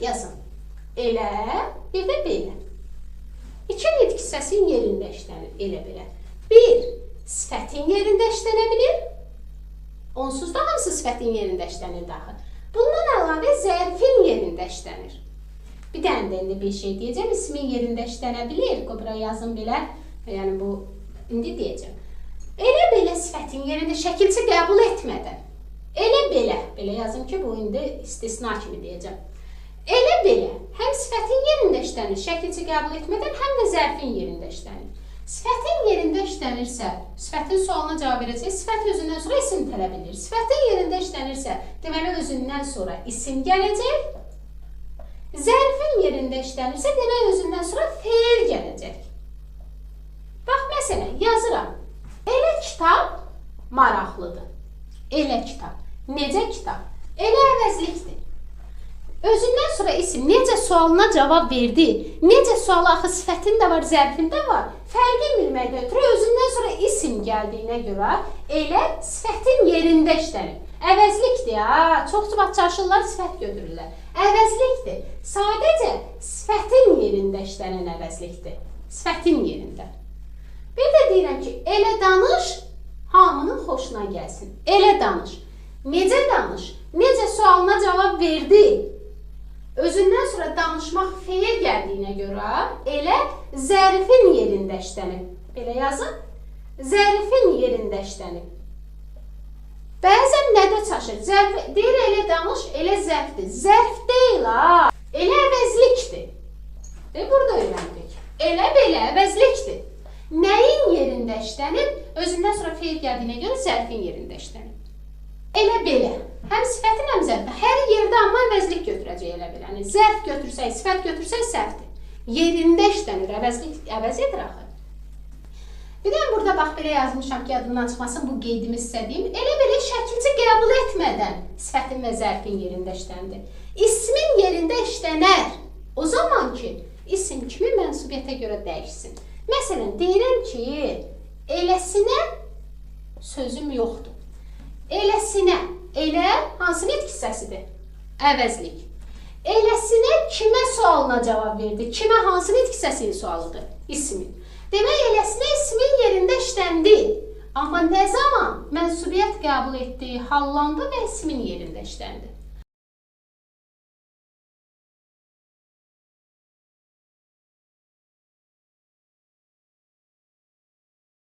Yazın. Elə, bir də belə. İki nitq hissəsinin yerində işlənir, elə belə. Bir, sifətin yerində işlənə bilir. Onsuz da hamısı sifətin yerində işlənir daxil. Bundan əlavə zərfin yerində işlənir. Bir dənə də indi bir şey deyəcəm, ismin yerində işlənə bilir. Bura yazın belə, yəni bu, indi deyəcəm. Elə belə sifətin yerində şəkilçi qəbul etmədən. Elə belə, belə yazım ki, bu indi istisna kimi deyəcəm. Elə belə, həm sifətin yerində işlənir, şəkilçi qəbul etmədən, həm də zərfin yerində işlənir. Sifətin yerində işlənirsə, sifətin sualına cavab verəcək, sifət özündən sonra isim tələb edir. Sifətin yerində işlənirsə, deməli özündən sonra isim gələcək. Zərfin yerində işlənirsə, deməli özündən sonra feil gələcək. Bax, məsələn, yazıram. Elə kitab maraqlıdır. Elə kitab. Necə kitab? Elə əvəzlikdir. Özündən sonra isim necə sualına cavab verdi, necə suala axı sifətin də var, zərfin də var. Fərqi bilməkdən ötürü özündən sonra isim gəldiyinə görə elə sifətin yerində işlənir. Əvəzlikdir, ha. Çox vaxt çarşırlar sifət götürürlər. Əvəzlikdir. Sadəcə sifətin yerində işlənən əvəzlikdir. Sifətin yerində. Bir də deyirəm ki, elə danış, hamının xoşuna gəlsin. Elə danış. Necə danış? Necə sualına cavab verdi? Özündən sonra danışmaq feil gəldiyinə görə elə zərfin yerində işlənib. Belə yazın. Zərfin yerində işlənib. Bəzən nədə çaşır? Deyir, elə danış, elə zərfdir. Zərf deyil, ha. Elə əvəzlikdir. Burada öyrəndik. Elə belə əvəzlikdir. Nəyin yerində işlənib? Özündən sonra feil gəldiyinə görə zərfin yerində işlənib. Elə belə. Həm sifətin, həm zərfin. Hər yerdə amma əvəzlik götürəcək elə belə. Yəni, zərf götürsək, sifət götürsək, səhvdir. Yerində işlənir, əvəzlik əvəz edir axı. Bir də burada bax, belə yazmışam ki, yadımdan çıxmasın, bu qeydimi sizə deyim. Elə belə şəkilçi qəbul etmədən sifətin və zərfin yerində işləndir. İsmin yerində işlənər. O zaman ki, isim kimi mənsubiyyətə görə dəyişsin. Məsələn, deyirəm ki, eləsinə sözüm yoxdur. Eləsinə, elə hansı nitq hissəsidir? Əvəzlik. Eləsinə kimə sualına cavab verdi? Kimə hansı nitq hissəsinin sualıdır? İsmin. Demək, eləsinə ismin yerində işləndi. Amma nə zaman mənsubiyyət qəbul etdiyi hallandı və ismin yerində işləndi?